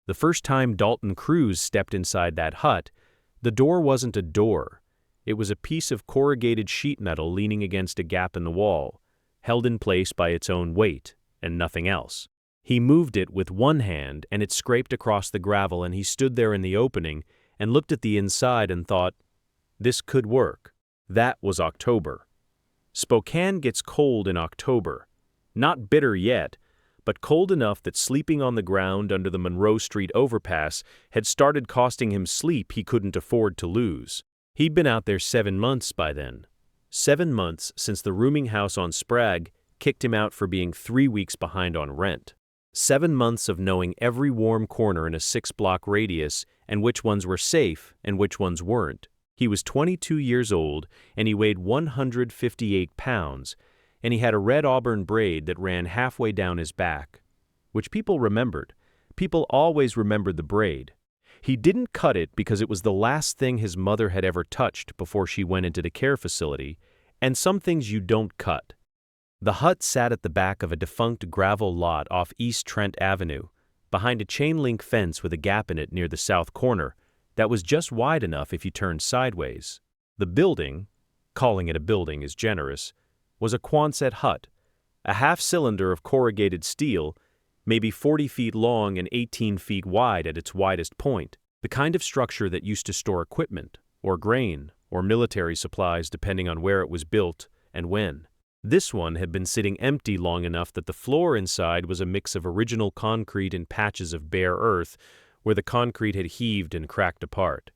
The first time Dalton Crews stepped inside that hut, the door wasn't a door. It was a piece of corrugated sheet metal leaning against a gap in the wall, held in place by its own weight, and nothing else. He moved it with one hand, and it scraped across the gravel, and he stood there in the opening and looked at the inside and thought, this could work. That was October. Spokane gets cold in October. Not bitter yet, but cold enough that sleeping on the ground under the Monroe Street overpass had started costing him sleep he couldn't afford to lose. He'd been out there 7 months by then. 7 months since the rooming house on Sprague kicked him out for being 3 weeks behind on rent. 7 months of knowing every warm corner in a 6-block radius and which ones were safe and which ones weren't. He was 22 years old, and he weighed 158 pounds, and he had a red auburn braid that ran halfway down his back, which people remembered. People always remembered the braid. He didn't cut it because it was the last thing his mother had ever touched before she went into the care facility, and some things you don't cut. The hut sat at the back of a defunct gravel lot off East Trent Avenue, behind a chain-link fence with a gap in it near the south corner that was just wide enough if you turned sideways. The building, calling it a building is generous, was a Quonset hut, a half-cylinder of corrugated steel, maybe 40 feet long and 18 feet wide at its widest point, the kind of structure that used to store equipment, or grain, or military supplies depending on where it was built and when. This one had been sitting empty long enough that the floor inside was a mix of original concrete and patches of bare earth where the concrete had heaved and cracked apart.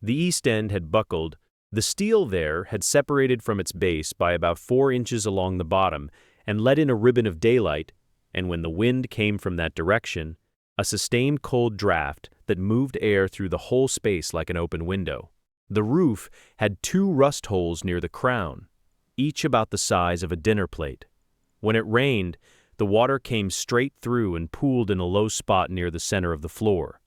The east end had buckled. The steel there had separated from its base by about 4 inches along the bottom and let in a ribbon of daylight, and when the wind came from that direction, a sustained cold draft that moved air through the whole space like an open window. The roof had 2 rust holes near the crown, each about the size of a dinner plate. When it rained, the water came straight through and pooled in a low spot near the center of the floor.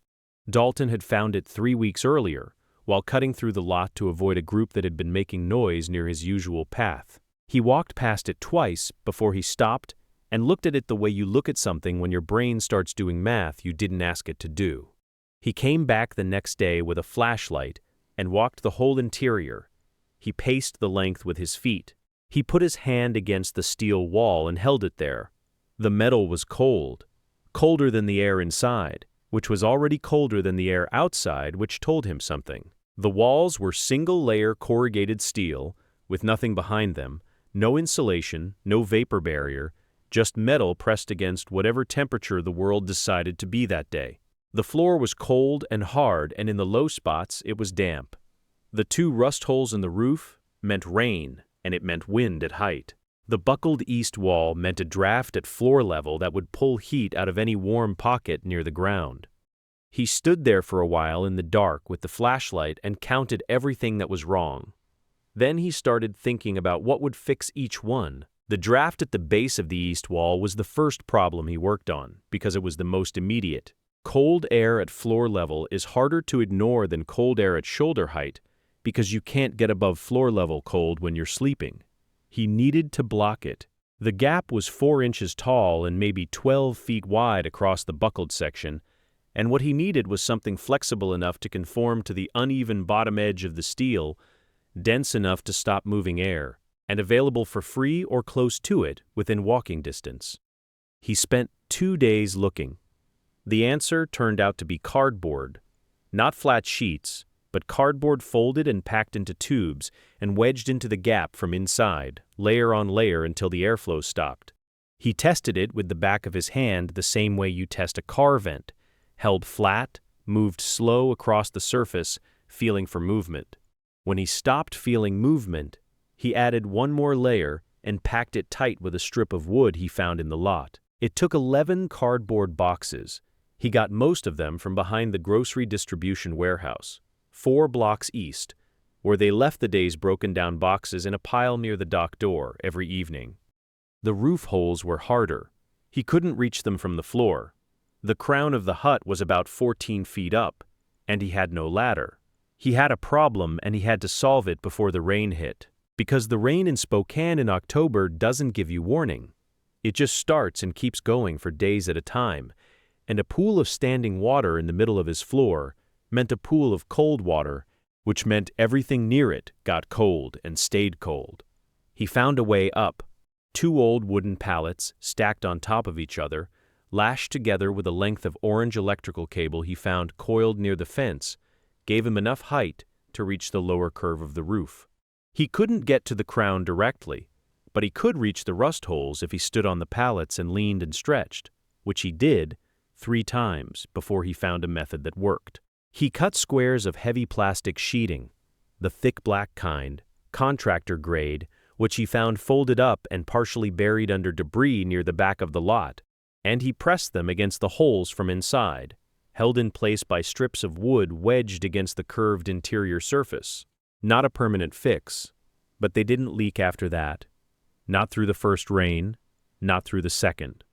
Dalton had found it 3 weeks earlier, while cutting through the lot to avoid a group that had been making noise near his usual path. He walked past it twice before he stopped and looked at it the way you look at something when your brain starts doing math you didn't ask it to do. He came back the next day with a flashlight and walked the whole interior. He paced the length with his feet. He put his hand against the steel wall and held it there. The metal was cold, colder than the air inside, which was already colder than the air outside, which told him something. The walls were single-layer corrugated steel, with nothing behind them, no insulation, no vapor barrier, just metal pressed against whatever temperature the world decided to be that day. The floor was cold and hard, and in the low spots it was damp. The 2 rust holes in the roof meant rain, and it meant wind at height. The buckled east wall meant a draft at floor level that would pull heat out of any warm pocket near the ground. He stood there for a while in the dark with the flashlight and counted everything that was wrong. Then he started thinking about what would fix each one. The draft at the base of the east wall was the first problem he worked on, because it was the most immediate. Cold air at floor level is harder to ignore than cold air at shoulder height, because you can't get above floor level cold when you're sleeping. He needed to block it. The gap was 4 inches tall and maybe 12 feet wide across the buckled section, and what he needed was something flexible enough to conform to the uneven bottom edge of the steel, dense enough to stop moving air, and available for free or close to it within walking distance. He spent 2 days looking. The answer turned out to be cardboard, not flat sheets, but cardboard folded and packed into tubes and wedged into the gap from inside, layer on layer until the airflow stopped. He tested it with the back of his hand the same way you test a car vent, held flat, moved slow across the surface, feeling for movement. When he stopped feeling movement, he added 1 more layer and packed it tight with a strip of wood he found in the lot. It took 11 cardboard boxes. He got most of them from behind the grocery distribution warehouse, 4 blocks east, where they left the day's broken-down boxes in a pile near the dock door every evening. The roof holes were harder. He couldn't reach them from the floor. The crown of the hut was about 14 feet up, and he had no ladder. He had a problem, and he had to solve it before the rain hit, because the rain in Spokane in October doesn't give you warning. It just starts and keeps going for days at a time, and a pool of standing water in the middle of his floor meant a pool of cold water, which meant everything near it got cold and stayed cold. He found a way up. 2 old wooden pallets, stacked on top of each other, lashed together with a length of orange electrical cable he found coiled near the fence, gave him enough height to reach the lower curve of the roof. He couldn't get to the crown directly, but he could reach the rust holes if he stood on the pallets and leaned and stretched, which he did 3 times before he found a method that worked. He cut squares of heavy plastic sheeting, the thick black kind, contractor grade, which he found folded up and partially buried under debris near the back of the lot, and he pressed them against the holes from inside, held in place by strips of wood wedged against the curved interior surface. Not a permanent fix, but they didn't leak after that. Not through the first rain, not through the second.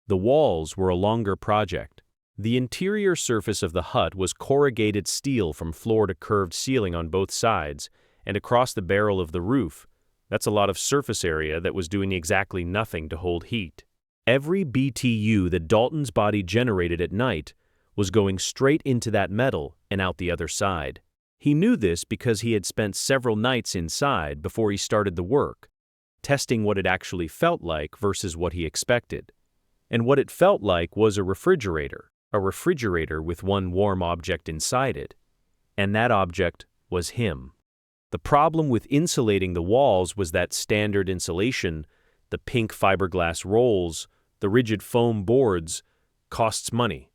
The walls were a longer project. The interior surface of the hut was corrugated steel from floor to curved ceiling on both sides, and across the barrel of the roof. That's a lot of surface area that was doing exactly nothing to hold heat. Every BTU that Dalton's body generated at night was going straight into that metal and out the other side. He knew this because he had spent several nights inside before he started the work, testing what it actually felt like versus what he expected. And what it felt like was a refrigerator with one warm object inside it. And that object was him. The problem with insulating the walls was that standard insulation, the pink fiberglass rolls, the rigid foam boards, costs money.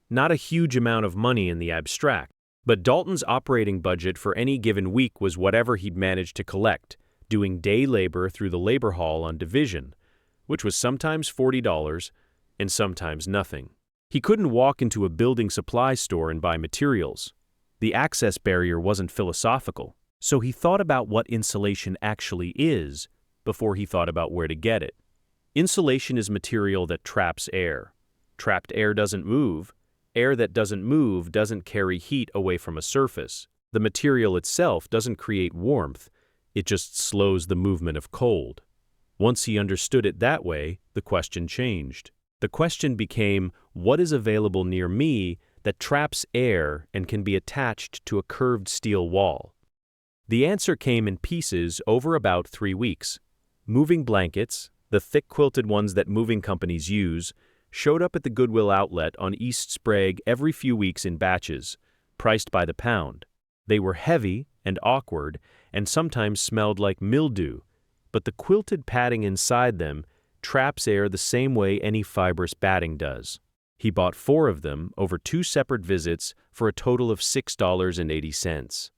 Not a huge amount of money in the abstract, but Dalton's operating budget for any given week was whatever he'd managed to collect, doing day labor through the labor hall on division, which was sometimes $40 and sometimes nothing. He couldn't walk into a building supply store and buy materials. The access barrier wasn't philosophical, so he thought about what insulation actually is before he thought about where to get it. Insulation is material that traps air. Trapped air doesn't move. Air that doesn't move doesn't carry heat away from a surface. The material itself doesn't create warmth, it just slows the movement of cold. Once he understood it that way, the question changed. The question became, what is available near me that traps air and can be attached to a curved steel wall? The answer came in pieces over about 3 weeks. Moving blankets, the thick quilted ones that moving companies use, showed up at the Goodwill outlet on East Sprague every few weeks in batches, priced by the pound. They were heavy and awkward and sometimes smelled like mildew, but the quilted padding inside them traps air the same way any fibrous batting does. He bought 4 of them over 2 separate visits for a total of $6.80.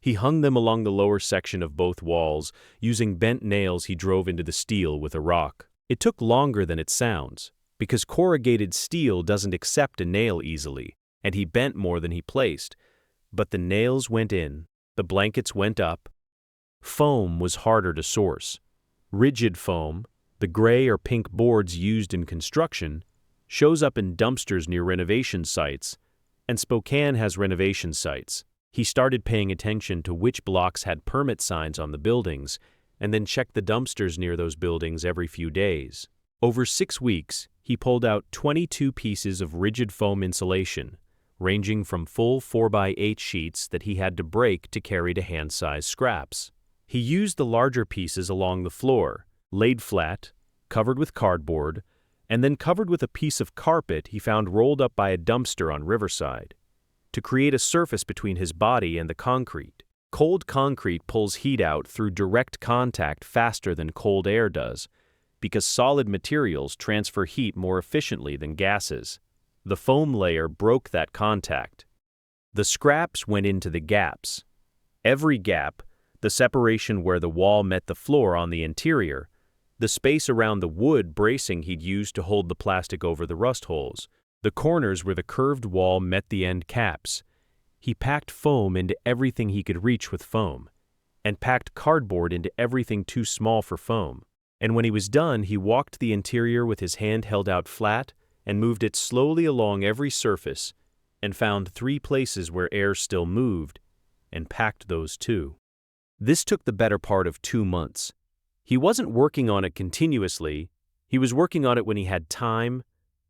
He hung them along the lower section of both walls, using bent nails he drove into the steel with a rock. It took longer than it sounds, because corrugated steel doesn't accept a nail easily, and he bent more than he placed. But the nails went in, the blankets went up. Foam was harder to source. Rigid foam, the gray or pink boards used in construction, shows up in dumpsters near renovation sites, and Spokane has renovation sites. He started paying attention to which blocks had permit signs on the buildings, and then checked the dumpsters near those buildings every few days. Over 6 weeks, he pulled out 22 pieces of rigid foam insulation, ranging from full 4x8 sheets that he had to break to carry to hand-sized scraps. He used the larger pieces along the floor, laid flat, covered with cardboard, and then covered with a piece of carpet he found rolled up by a dumpster on Riverside, to create a surface between his body and the concrete. Cold concrete pulls heat out through direct contact faster than cold air does, because solid materials transfer heat more efficiently than gases. The foam layer broke that contact. The scraps went into the gaps. Every gap, the separation where the wall met the floor on the interior, the space around the wood bracing he'd used to hold the plastic over the rust holes, the corners where the curved wall met the end caps. He packed foam into everything he could reach with foam, and packed cardboard into everything too small for foam. And when he was done, he walked the interior with his hand held out flat and moved it slowly along every surface, and found 3 places where air still moved, and packed those too. This took the better part of 2 months. He wasn't working on it continuously, he was working on it when he had time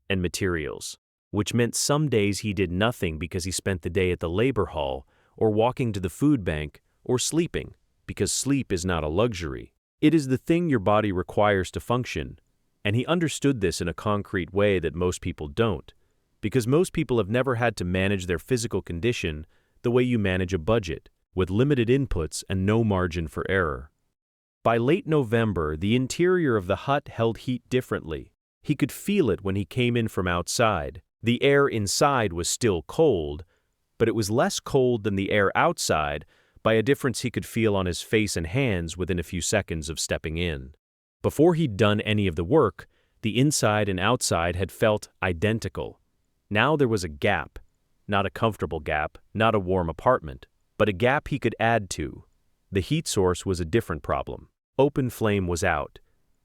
and materials. which meant some days he did nothing because he spent the day at the labor hall, or walking to the food bank, or sleeping, because sleep is not a luxury. It is the thing your body requires to function, and he understood this in a concrete way that most people don't, because most people have never had to manage their physical condition the way you manage a budget, with limited inputs and no margin for error. By late November, the interior of the hut held heat differently. He could feel it when he came in from outside. The air inside was still cold, but it was less cold than the air outside by a difference he could feel on his face and hands within a few seconds of stepping in. Before he'd done any of the work, the inside and outside had felt identical. Now there was a gap, not a comfortable gap, not a warm apartment, but a gap he could add to. The heat source was a different problem. Open flame was out.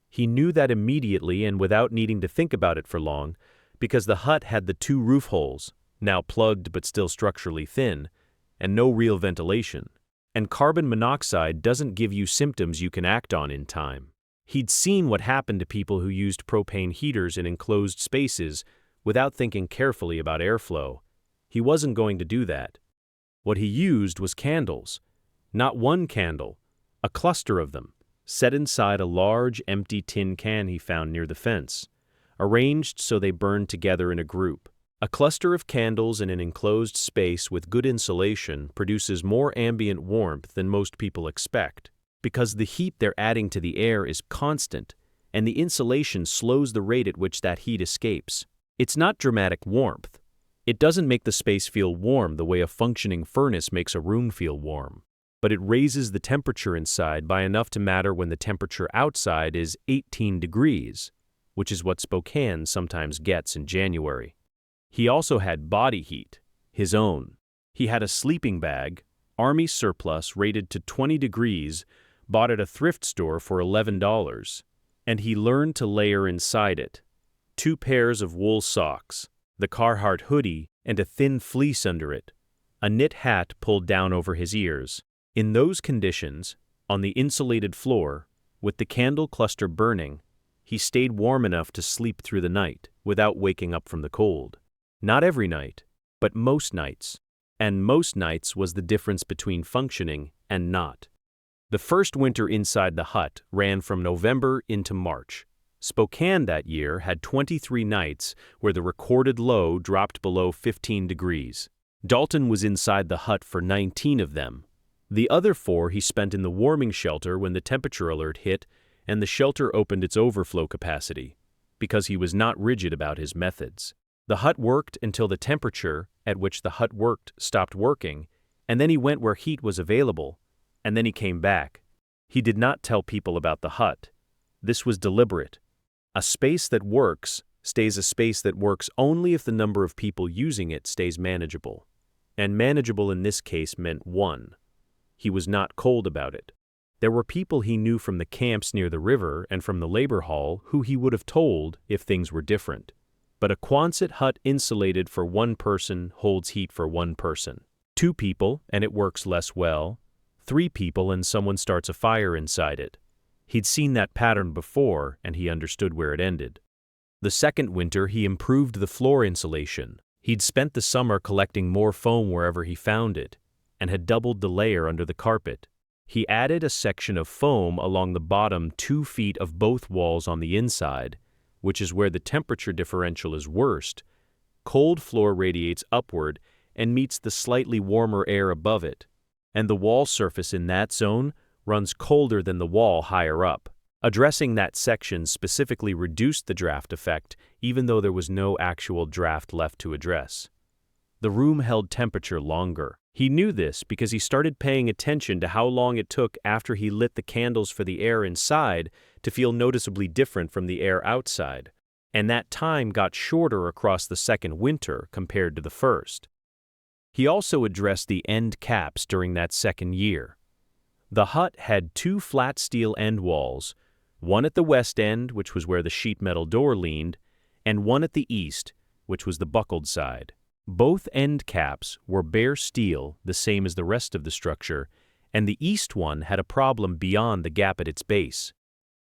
He knew that immediately and without needing to think about it for long, because the hut had the 2 roof holes, now plugged but still structurally thin, and no real ventilation. And carbon monoxide doesn't give you symptoms you can act on in time. He'd seen what happened to people who used propane heaters in enclosed spaces without thinking carefully about airflow. He wasn't going to do that. What he used was candles. Not one candle, a cluster of them, set inside a large, empty tin can he found near the fence, arranged so they burned together in a group. A cluster of candles in an enclosed space with good insulation produces more ambient warmth than most people expect, because the heat they're adding to the air is constant, and the insulation slows the rate at which that heat escapes. It's not dramatic warmth. It doesn't make the space feel warm the way a functioning furnace makes a room feel warm, but it raises the temperature inside by enough to matter when the temperature outside is 18 degrees, which is what Spokane sometimes gets in January. He also had body heat, his own. He had a sleeping bag, Army surplus rated to 20 degrees, bought at a thrift store for $11, and he learned to layer inside it 2 pairs of wool socks, the Carhartt hoodie, and a thin fleece under it, a knit hat pulled down over his ears. In those conditions, on the insulated floor, with the candle cluster burning, he stayed warm enough to sleep through the night without waking up from the cold. Not every night, but most nights. And most nights was the difference between functioning and not. The first winter inside the hut ran from November into March. Spokane that year had 23 nights where the recorded low dropped below 15 degrees. Dalton was inside the hut for 19 of them. The other 4 he spent in the warming shelter when the temperature alert hit and the shelter opened its overflow capacity, because he was not rigid about his methods. The hut worked until the temperature at which the hut worked stopped working, and then he went where heat was available, and then he came back. He did not tell people about the hut. This was deliberate. A space that works stays a space that works only if the number of people using it stays manageable. And manageable in this case meant 1. He was not cold about it. There were people he knew from the camps near the river and from the labor hall who he would have told if things were different. But a Quonset hut insulated for 1 person holds heat for 1 person. 2 people, and it works less well. 3 people, and someone starts a fire inside it. He'd seen that pattern before, and he understood where it ended. The second winter, he improved the floor insulation. He'd spent the summer collecting more foam wherever he found it, and had doubled the layer under the carpet. He added a section of foam along the bottom 2 feet of both walls on the inside, which is where the temperature differential is worst. Cold floor radiates upward and meets the slightly warmer air above it, and the wall surface in that zone runs colder than the wall higher up. Addressing that section specifically reduced the draft effect, even though there was no actual draft left to address. The room held temperature longer. He knew this because he started paying attention to how long it took after he lit the candles for the air inside to feel noticeably different from the air outside, and that time got shorter across the second winter compared to the first. He also addressed the end caps during that second year. The hut had 2 flat steel end walls, one at the west end, which was where the sheet metal door leaned, and one at the east, which was the buckled side. Both end caps were bare steel, the same as the rest of the structure, and the east one had a problem beyond the gap at its base.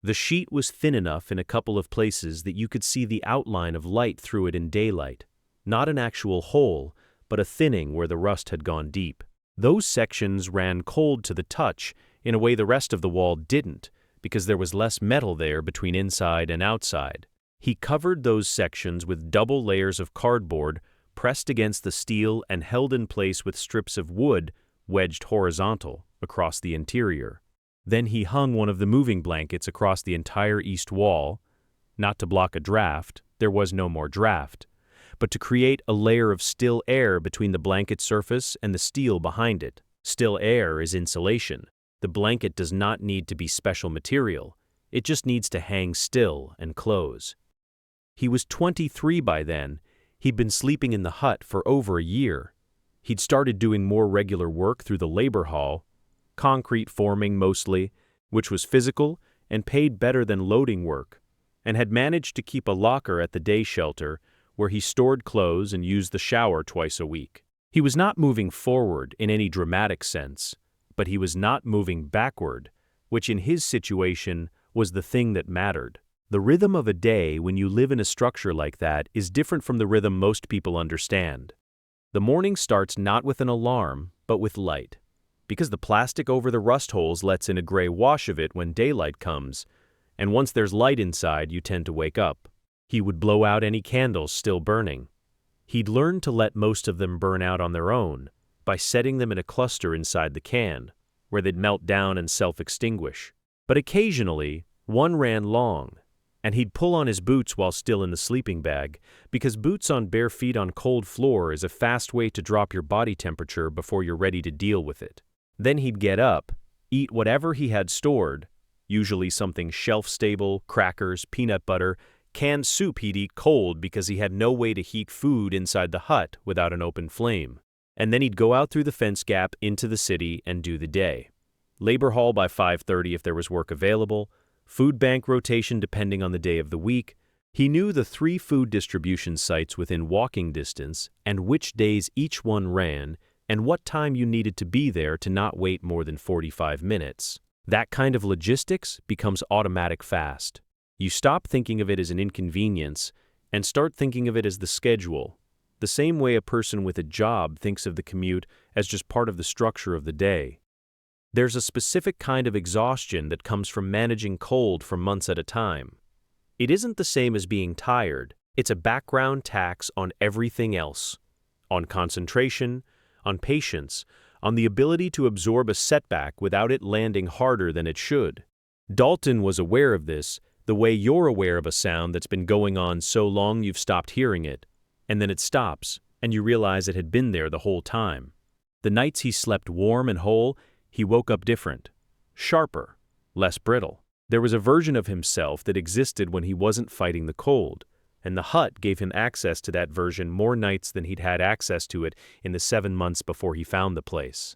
The sheet was thin enough in a couple of places that you could see the outline of light through it in daylight. not an actual hole, but a thinning where the rust had gone deep. Those sections ran cold to the touch in a way the rest of the wall didn't, because there was less metal there between inside and outside. He covered those sections with double layers of cardboard pressed against the steel and held in place with strips of wood wedged horizontal across the interior. Then he hung one of the moving blankets across the entire east wall, not to block a draft, there was no more draft, but to create a layer of still air between the blanket surface and the steel behind it. Still air is insulation. The blanket does not need to be special material. It just needs to hang still and close. He was 23 by then. He'd been sleeping in the hut for over a year. He'd started doing more regular work through the labor hall, concrete forming mostly, which was physical and paid better than loading work, and had managed to keep a locker at the day shelter where he stored clothes and used the shower twice a week. He was not moving forward in any dramatic sense, but he was not moving backward, which in his situation was the thing that mattered. The rhythm of a day when you live in a structure like that is different from the rhythm most people understand. The morning starts not with an alarm, but with light. Because the plastic over the rust holes lets in a gray wash of it when daylight comes, and once there's light inside, you tend to wake up. He would blow out any candles still burning. He'd learned to let most of them burn out on their own by setting them in a cluster inside the can, where they'd melt down and self-extinguish. But occasionally, one ran long, and he'd pull on his boots while still in the sleeping bag, because boots on bare feet on cold floor is a fast way to drop your body temperature before you're ready to deal with it. Then he'd get up, eat whatever he had stored, usually something shelf-stable, crackers, peanut butter, canned soup he'd eat cold because he had no way to heat food inside the hut without an open flame. And then he'd go out through the fence gap into the city and do the day. Labor hall by 5:30 if there was work available, food bank rotation depending on the day of the week. He knew the 3 food distribution sites within walking distance and which days each one ran and what time you needed to be there to not wait more than 45 minutes. That kind of logistics becomes automatic fast. You stop thinking of it as an inconvenience and start thinking of it as the schedule, the same way a person with a job thinks of the commute as just part of the structure of the day. There's a specific kind of exhaustion that comes from managing cold for months at a time. It isn't the same as being tired. It's a background tax on everything else, on concentration, on patience, on the ability to absorb a setback without it landing harder than it should. Dalton was aware of this, the way you're aware of a sound that's been going on so long you've stopped hearing it, and then it stops, and you realize it had been there the whole time. The nights he slept warm and whole, he woke up different, sharper, less brittle. There was a version of himself that existed when he wasn't fighting the cold, and the hut gave him access to that version more nights than he'd had access to it in the 7 months before he found the place.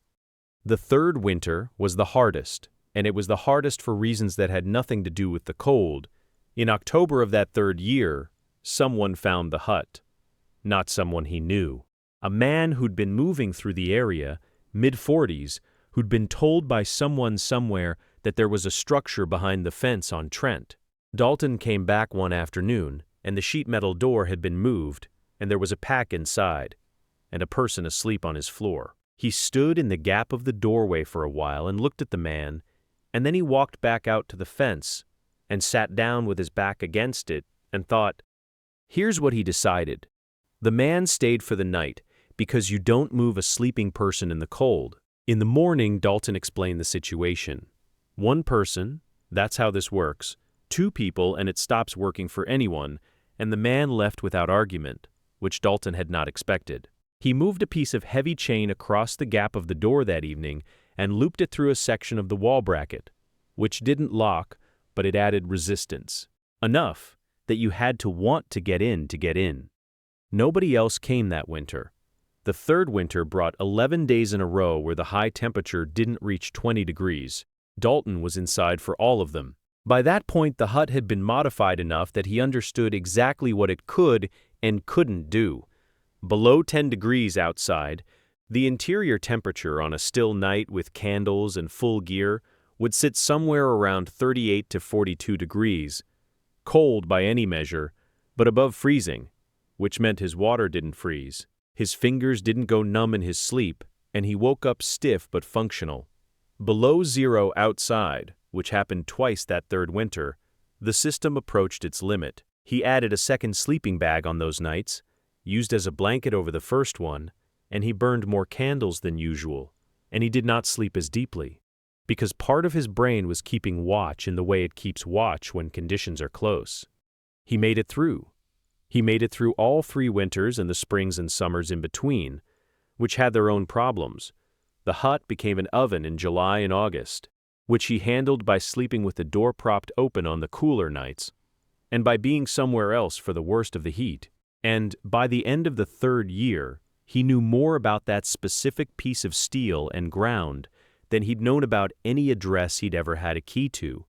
The 3rd winter was the hardest, and it was the hardest for reasons that had nothing to do with the cold. In October of that 3rd year, someone found the hut. Not someone he knew. A man who'd been moving through the area, mid-40s, who'd been told by someone somewhere that there was a structure behind the fence on Trent. Dalton came back one afternoon, and the sheet metal door had been moved, and there was a pack inside, and a person asleep on his floor. He stood in the gap of the doorway for a while and looked at the man, and then he walked back out to the fence and sat down with his back against it and thought. Here's what he decided. The man stayed for the night because you don't move a sleeping person in the cold. In the morning, Dalton explained the situation. 1 person, that's how this works. 2 people, and it stops working for anyone, and the man left without argument, which Dalton had not expected. He moved a piece of heavy chain across the gap of the door that evening and looped it through a section of the wall bracket, which didn't lock, but it added resistance. Enough that you had to want to get in to get in. Nobody else came that winter. The 3rd winter brought 11 days in a row where the high temperature didn't reach 20 degrees. Dalton was inside for all of them. By that point, the hut had been modified enough that he understood exactly what it could and couldn't do. Below 10 degrees outside, the interior temperature on a still night with candles and full gear would sit somewhere around 38 to 42 degrees, cold by any measure, but above freezing. which meant his water didn't freeze. His fingers didn't go numb in his sleep, and he woke up stiff but functional. Below zero outside, which happened twice that third winter, the system approached its limit. He added a second sleeping bag on those nights, used as a blanket over the first one, and he burned more candles than usual, and he did not sleep as deeply, because part of his brain was keeping watch in the way it keeps watch when conditions are close. He made it through. He made it through all 3 winters and the springs and summers in between, which had their own problems. The hut became an oven in July and August, which he handled by sleeping with the door propped open on the cooler nights, and by being somewhere else for the worst of the heat. And by the end of the 3rd year, he knew more about that specific piece of steel and ground than he'd known about any address he'd ever had a key to.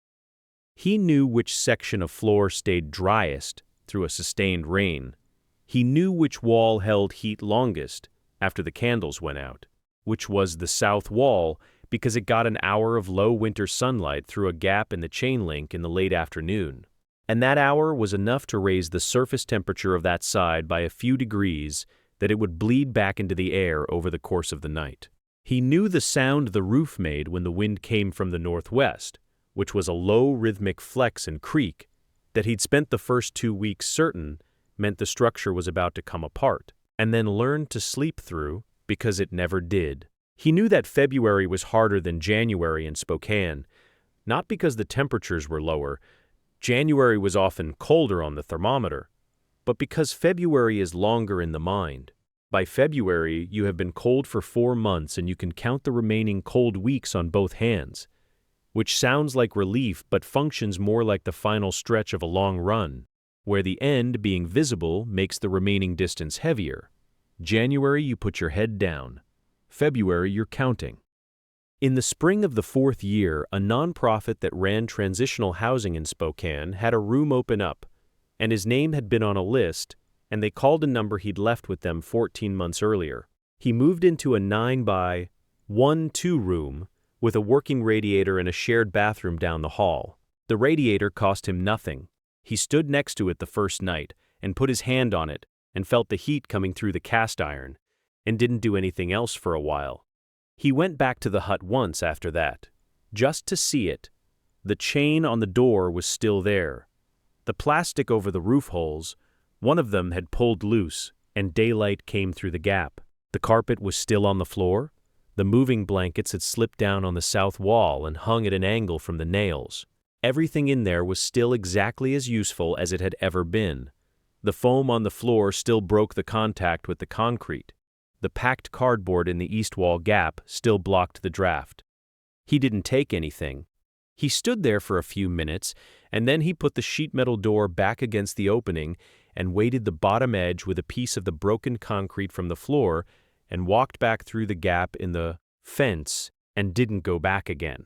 He knew which section of floor stayed driest through a sustained rain. He knew which wall held heat longest after the candles went out, which was the south wall because it got an hour of low winter sunlight through a gap in the chain link in the late afternoon. And that hour was enough to raise the surface temperature of that side by a few degrees that it would bleed back into the air over the course of the night. He knew the sound the roof made when the wind came from the northwest, which was a low rhythmic flex and creak that he'd spent the first 2 weeks certain meant the structure was about to come apart, and then learned to sleep through because it never did. He knew that February was harder than January in Spokane, not because the temperatures were lower. January was often colder on the thermometer, but because February is longer in the mind. By February, you have been cold for 4 months and you can count the remaining cold weeks on both hands, which sounds like relief but functions more like the final stretch of a long run, where the end, being visible, makes the remaining distance heavier. January, you put your head down. February, you're counting. In the spring of the 4th year, a nonprofit that ran transitional housing in Spokane had a room open up, and his name had been on a list, and they called a number he'd left with them 14 months earlier. He moved into a 9-by-1-2 room with a working radiator and a shared bathroom down the hall. The radiator cost him nothing. He stood next to it the first night and put his hand on it and felt the heat coming through the cast iron, and didn't do anything else for a while. He went back to the hut once after that, just to see it. The chain on the door was still there. The plastic over the roof holes, one of them had pulled loose, and daylight came through the gap. The carpet was still on the floor. The moving blankets had slipped down on the south wall and hung at an angle from the nails. Everything in there was still exactly as useful as it had ever been. The foam on the floor still broke the contact with the concrete. The packed cardboard in the east wall gap still blocked the draft. He didn't take anything. He stood there for a few minutes, and then he put the sheet metal door back against the opening and weighted the bottom edge with a piece of the broken concrete from the floor and walked back through the gap in the fence and didn't go back again.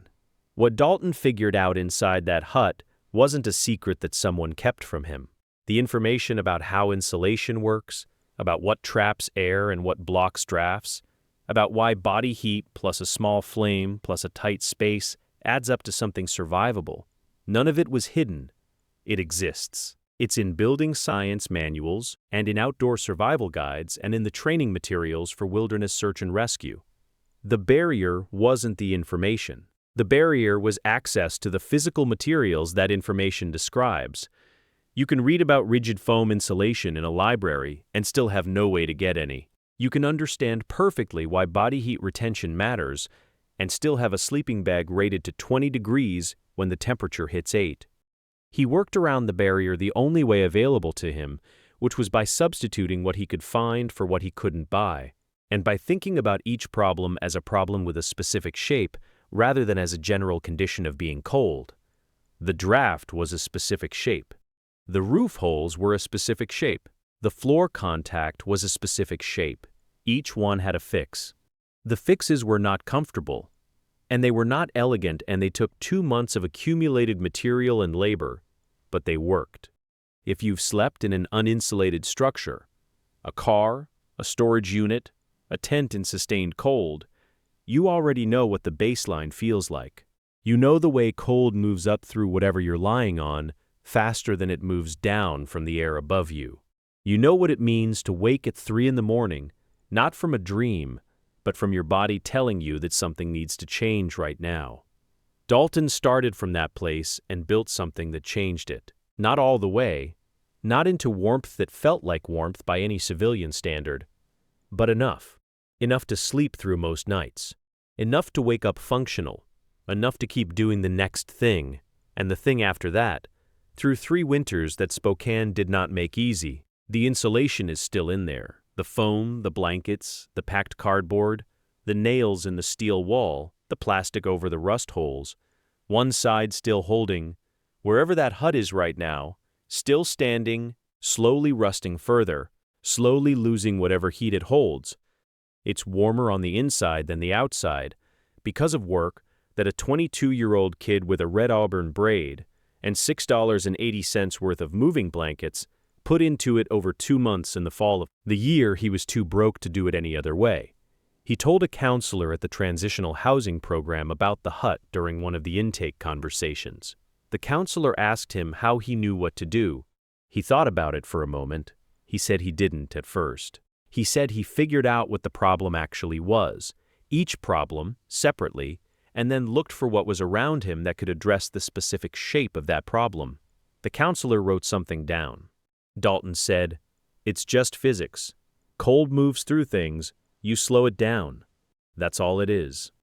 What Dalton figured out inside that hut wasn't a secret that someone kept from him. The information about how insulation works, about what traps air and what blocks drafts, about why body heat plus a small flame plus a tight space adds up to something survivable. None of it was hidden. It exists. It's in building science manuals and in outdoor survival guides and in the training materials for wilderness search and rescue. The barrier wasn't the information. The barrier was access to the physical materials that information describes. You can read about rigid foam insulation in a library and still have no way to get any. You can understand perfectly why body heat retention matters and still have a sleeping bag rated to 20 degrees when the temperature hits 8. He worked around the barrier the only way available to him, which was by substituting what he could find for what he couldn't buy, and by thinking about each problem as a problem with a specific shape rather than as a general condition of being cold. The draft was a specific shape. The roof holes were a specific shape. The floor contact was a specific shape. Each one had a fix. The fixes were not comfortable, and they were not elegant, and they took 2 months of accumulated material and labor, but they worked. If you've slept in an uninsulated structure, a car, a storage unit, a tent in sustained cold, you already know what the baseline feels like. You know the way cold moves up through whatever you're lying on faster than it moves down from the air above you. You know what it means to wake at 3 in the morning, not from a dream, but from your body telling you that something needs to change right now. Dalton started from that place and built something that changed it. Not all the way, not into warmth that felt like warmth by any civilian standard, but enough. Enough to sleep through most nights. Enough to wake up functional. Enough to keep doing the next thing, and the thing after that, through 3 winters that Spokane did not make easy. The insulation is still in there. The foam, the blankets, the packed cardboard, the nails in the steel wall, the plastic over the rust holes, one side still holding, wherever that hut is right now, still standing, slowly rusting further, slowly losing whatever heat it holds. It's warmer on the inside than the outside, because of work that a 22-year-old kid with a red auburn braid and $6.80 worth of moving blankets put into it over 2 months in the fall of the year he was too broke to do it any other way. He told a counselor at the transitional housing program about the hut during one of the intake conversations. The counselor asked him how he knew what to do. He thought about it for a moment. He said he didn't at first. He said he figured out what the problem actually was, each problem separately, and then looked for what was around him that could address the specific shape of that problem. The counselor wrote something down. Dalton said, "It's just physics. Cold moves through things, you slow it down. That's all it is."